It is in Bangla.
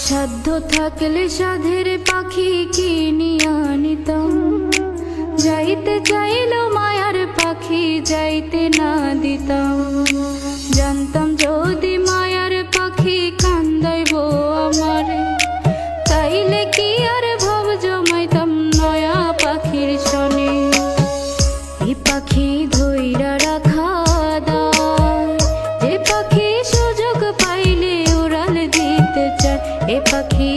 সাধ্য থাকলে সাধের পাখি কিনিয়া নিতাম, যাইতে চাইল মায়ার পাখি যাইতে না দিতাম। জানতাম যদি মায়ার পাখি কান্দাইব আমারে, তাইলে কি আর ভাব জমাইতাম নয়া পাখির সনে। এই পাখি ধইরা রাখা দায়, যে পাখি সুযোগ পাইলে উড়াল দিতে চায়। এ পাখি